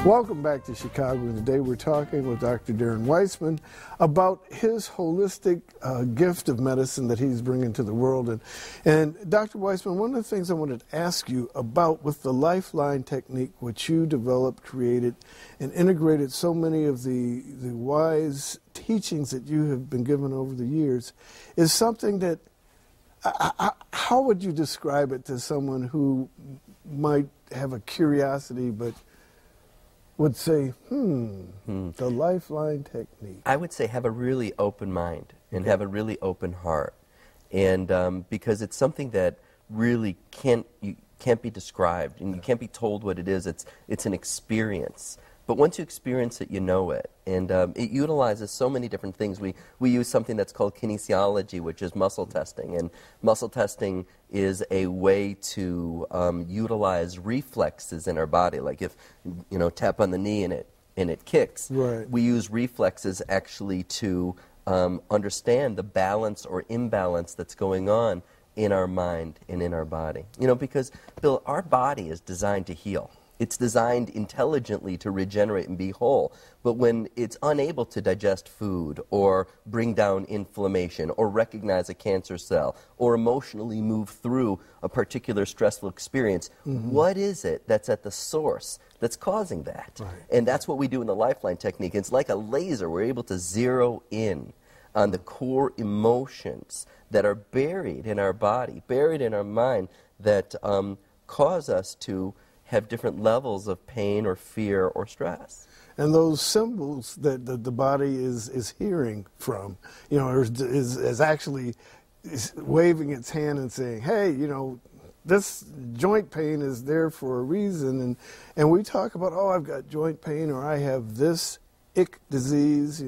Welcome back to Chicago, and today we're talking with Dr. Darren Weissman about his holistic gift of medicine that he's bringing to the world. And Dr. Weissman, one of the things I wanted to ask you about with the LifeLine Technique, which you developed, created, and integrated so many of the wise teachings that you have been given over the years, is something that, how would you describe it to someone who might have a curiosity but would say, the LifeLine Technique? I would say have a really open mind and have a really open heart. And because it's something that really can't be described, and you can't be told what it is. It's an experience. But once you experience it, you know it. And it utilizes so many different things. We use something that's called kinesiology, which is muscle testing. And muscle testing is a way to utilize reflexes in our body. Like if, tap on the knee and it kicks. Right. We use reflexes actually to understand the balance or imbalance that's going on in our mind and in our body. Because, Bill, our body is designed to heal. It's designed intelligently to regenerate and be whole. But when it's unable to digest food or bring down inflammation or recognize a cancer cell or emotionally move through a particular stressful experience, what is it that's at the source that's causing that? Right. And that's what we do in the LifeLine Technique. It's like a laser. We're able to zero in on the core emotions that are buried in our body, buried in our mind, that cause us to have different levels of pain or fear or stress. And those symbols that the body is hearing from, is actually waving its hand and saying, hey, this joint pain is there for a reason. And we talk about, oh, I've got joint pain, or I have this ick disease,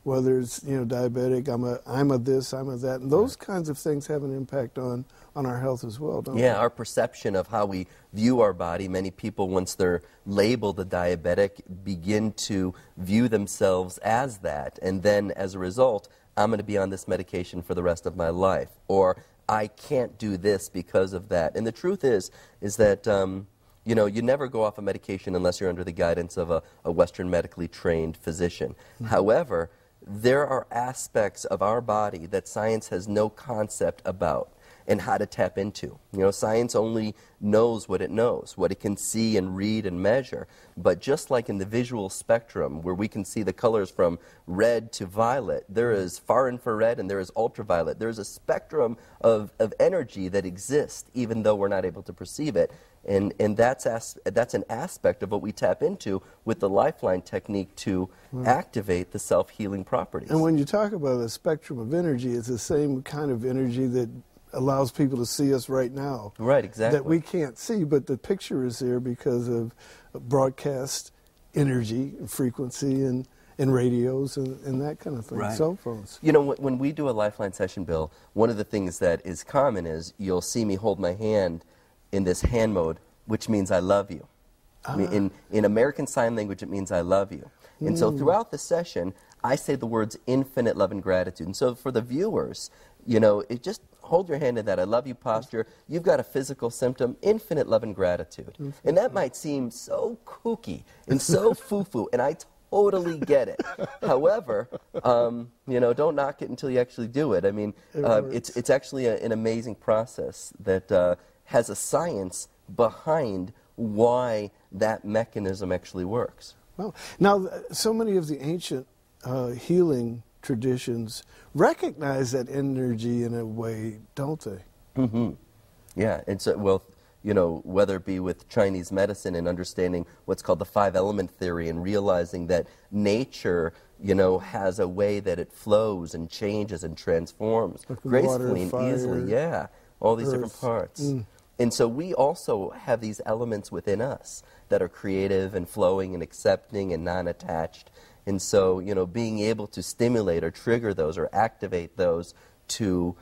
whether it's, diabetic, I'm a this, I'm a that. And those kinds of things have an impact on our health as well, don't they? Yeah, our perception of how we view our body. Many people, once they're labeled a diabetic, begin to view themselves as that. And then, as a result, I'm going to be on this medication for the rest of my life. Or, I can't do this because of that. And the truth is that, you never go off a medication unless you're under the guidance of a Western medically trained physician. However, there are aspects of our body that science has no concept about and how to tap into. Science only knows what it knows, what it can see and read and measure. But just like in the visual spectrum, where we can see the colors from red to violet, there is far infrared and there is ultraviolet. There's a spectrum of energy that exists, even though we're not able to perceive it. And that's an aspect of what we tap into with the LifeLine Technique to activate the self-healing properties. And when you talk about a spectrum of energy, it's the same kind of energy that allows people to see us right now. Right, exactly. That we can't see, but the picture is there because of broadcast energy and frequency and radios and that kind of thing, right. Cell phones. When we do a LifeLine session, Bill, one of the things that is common is you'll see me hold my hand in this hand mode, which means I love you. In American Sign Language, it means I love you. And so throughout the session, I say the words infinite love and gratitude. And so for the viewers, it just hold your hand in that I love you posture. You've got a physical symptom, infinite love and gratitude. And that might seem so kooky and so foo-foo, and I totally get it. However, don't knock it until you actually do it. I mean, it's actually an amazing process that has a science behind why that mechanism actually works. Well, now, so many of the ancient healing traditions recognize that energy in a way, don't they? Yeah, and so, whether it be with Chinese medicine and understanding what's called the 5-element theory and realizing that nature, has a way that it flows and changes and transforms like gracefully water, and easily. fire, Yeah, all these different earth. parts. And so we also have these elements within us that are creative and flowing and accepting and non-attached. And so, being able to stimulate or trigger those or activate those to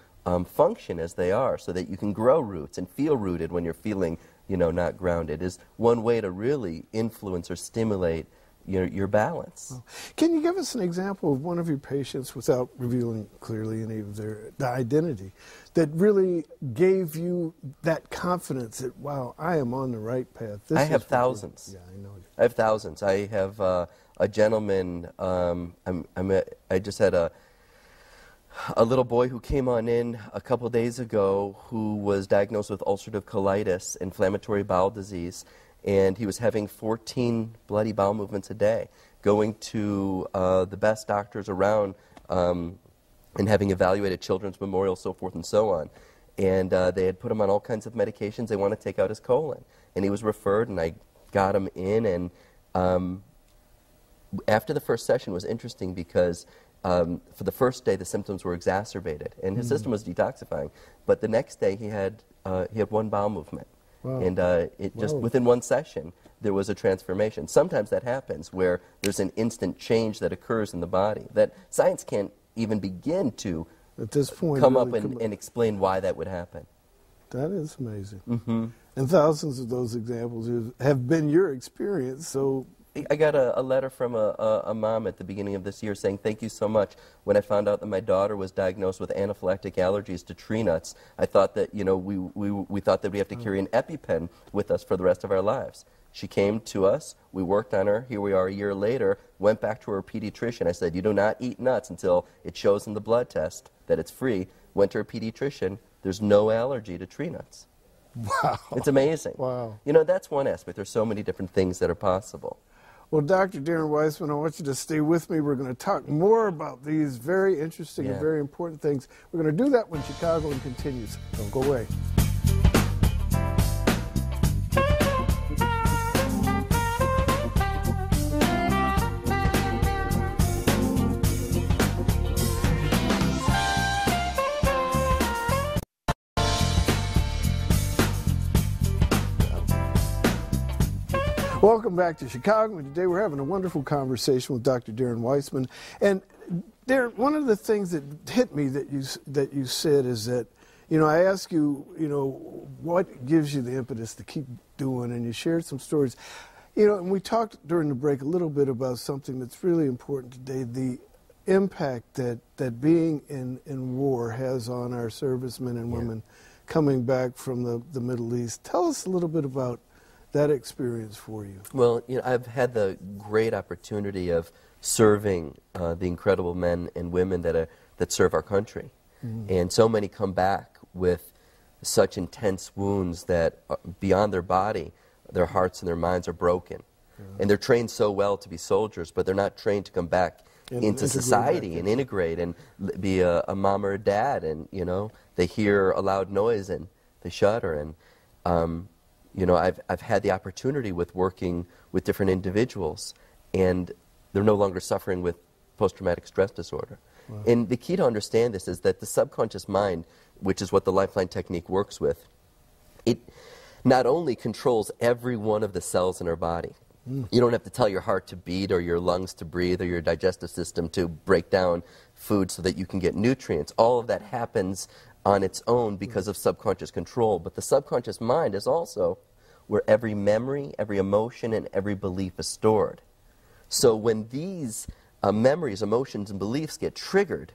function as they are so that you can grow roots and feel rooted when you're feeling, not grounded is one way to really influence or stimulate, your balance. Well, can you give us an example of one of your patients, without revealing clearly any of their identity, that really gave you that confidence that, wow, I am on the right path? I have thousands. Yeah, I know. I have thousands. I have a gentleman. I just had a little boy who came on in a couple days ago who was diagnosed with ulcerative colitis, inflammatory bowel disease, and he was having 14 bloody bowel movements a day, going to the best doctors around and having evaluated Children's Memorial, so forth and so on. And they had put him on all kinds of medications. They want to take out his colon. And he was referred, and I got him in. And after the first session, it was interesting because for the first day, the symptoms were exacerbated, and his system was detoxifying. But the next day, he had one bowel movement. Wow. And just within one session, there was a transformation. Sometimes that happens where there's an instant change that occurs in the body that science can't even begin to at this point come up and explain why that would happen. That is amazing. Mm-hmm. And thousands of those examples have been your experience, so... I got a letter from a mom at the beginning of this year saying, thank you so much. When I found out that my daughter was diagnosed with anaphylactic allergies to tree nuts, I thought that, we thought that we have to carry an EpiPen with us for the rest of our lives. She came to us, we worked on her, here we are a year later, went back to her pediatrician. I said, you do not eat nuts until it shows in the blood test that it's free. Went to her pediatrician, there's no allergy to tree nuts. Wow. It's amazing. Wow. That's one aspect. There's so many different things that are possible. Well, Dr. Darren Weissman, I want you to stay with me. We're going to talk more about these very interesting and very important things. We're going to do that when Chicago continues. Don't go away. Welcome back to Chicago, and today we're having a wonderful conversation with Dr. Darren Weissman. And Darren, one of the things that hit me that you said is that, I asked you, what gives you the impetus to keep doing, and you shared some stories. And we talked during the break a little bit about something that's really important today, the impact that being in war has on our servicemen and women coming back from the Middle East. Tell us a little bit about that experience for you. Well, I've had the great opportunity of serving the incredible men and women that serve our country. Mm-hmm. And so many come back with such intense wounds that beyond their body, their hearts and their minds are broken. Mm-hmm. And they're trained so well to be soldiers, but they're not trained to come back into society and integrate and be a mom or a dad. And, they hear a loud noise and they shudder. And, I've had the opportunity with working with different individuals, and they're no longer suffering with post-traumatic stress disorder. Wow. And the key to understand this is that the subconscious mind, which is what the LifeLine Technique works with, it not only controls every one of the cells in our body. You don't have to tell your heart to beat or your lungs to breathe or your digestive system to break down food so that you can get nutrients. All of that happens on its own because of subconscious control. But the subconscious mind is also where every memory, every emotion, and every belief is stored. So when these memories, emotions, and beliefs get triggered,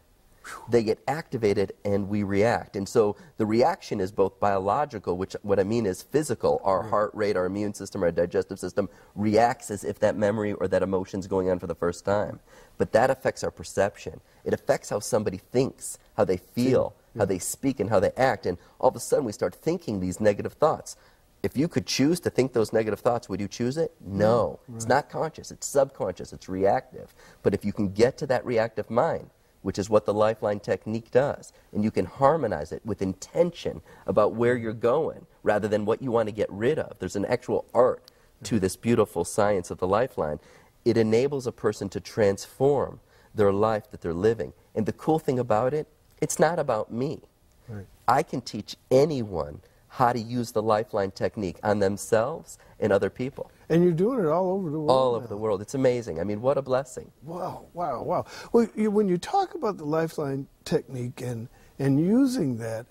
they get activated and we react. And so the reaction is both biological, which what I mean is physical. Our heart rate, our immune system, our digestive system reacts as if that memory or that emotion is going on for the first time. But that affects our perception. It affects how somebody thinks, how they feel, how they speak, and how they act. And all of a sudden we start thinking these negative thoughts. If you could choose to think those negative thoughts, would you choose it? No. Right. It's not conscious. It's subconscious. It's reactive. But if you can get to that reactive mind, which is what the LifeLine Technique does, and you can harmonize it with intention about where you're going rather than what you want to get rid of. There's an actual art to this beautiful science of the LifeLine. It enables a person to transform their life that they're living. And the cool thing about it, it's not about me. Right. I can teach anyone how to use the LifeLine Technique on themselves and other people. And you're doing it all over the world. All over the world. It's amazing. I mean, what a blessing. Wow, wow, wow. Well, when you talk about the LifeLine Technique and using that,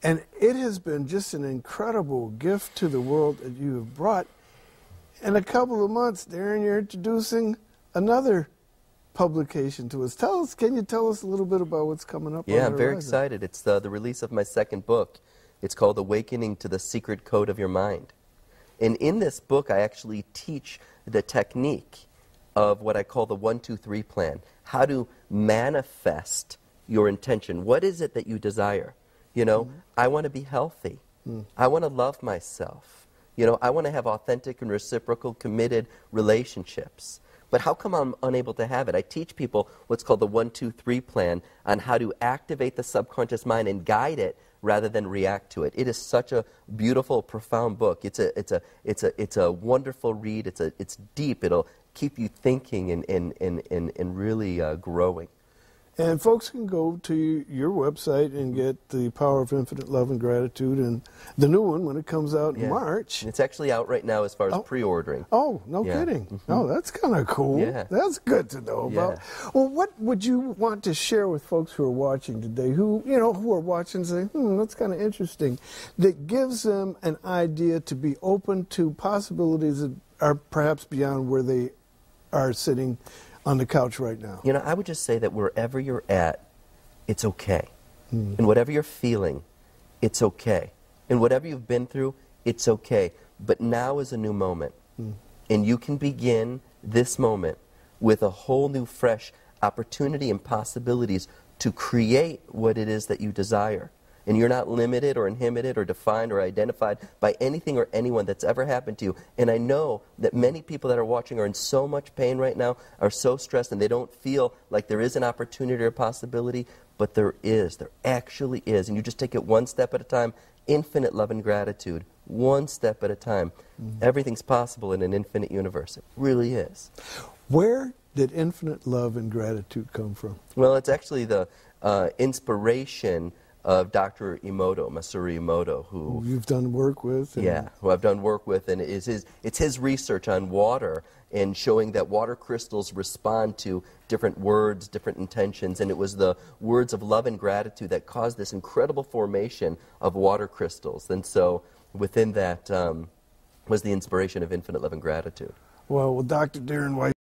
and it has been just an incredible gift to the world that you have brought. In a couple of months, Darren, you're introducing another publication to us. Can you tell us a little bit about what's coming up? Yeah, on I'm very horizon? excited. It's the release of my second book. It's called Awakening to the Secret Code of Your Mind. And in this book, I actually teach the technique of what I call the 1-2-3 plan, how to manifest your intention. What is it that you desire? You know, I want to be healthy. I want to love myself. You know, I want to have authentic and reciprocal, committed relationships. But how come I'm unable to have it? I teach people what's called the 1-2-3 plan on how to activate the subconscious mind and guide it rather than react to it. It is such a beautiful, profound book. It's a wonderful read. It's deep. It'll keep you thinking and really growing. And folks can go to your website and get The Power of Infinite Love and Gratitude, and the new one when it comes out in March. It's actually out right now as far as pre-ordering. Oh, no kidding. Oh, that's kind of cool. Yeah. That's good to know about. Well, what would you want to share with folks who are watching today, who are watching and say, that's kind of interesting, that gives them an idea to be open to possibilities that are perhaps beyond where they are sitting on the couch right now? You know, I would just say that wherever you're at, it's okay. And whatever you're feeling, it's okay. And whatever you've been through, it's okay. But now is a new moment. And you can begin this moment with a whole new, fresh opportunity and possibilities to create what it is that you desire. And you're not limited or inhibited or defined or identified by anything or anyone that's ever happened to you. And I know that many people that are watching are in so much pain right now, are so stressed, and they don't feel like there is an opportunity or possibility, but there is. There actually is. And you just take it one step at a time, infinite love and gratitude, one step at a time. Everything's possible in an infinite universe. It really is. Where did infinite love and gratitude come from? Well, it's actually the inspiration of Dr. Emoto, Masaru Emoto, who you've done work with. Who I've done work with, and it's his research on water and showing that water crystals respond to different words, different intentions, and it was the words of love and gratitude that caused this incredible formation of water crystals. And so within that was the inspiration of infinite love and gratitude. Well, Dr. Darren Weissman,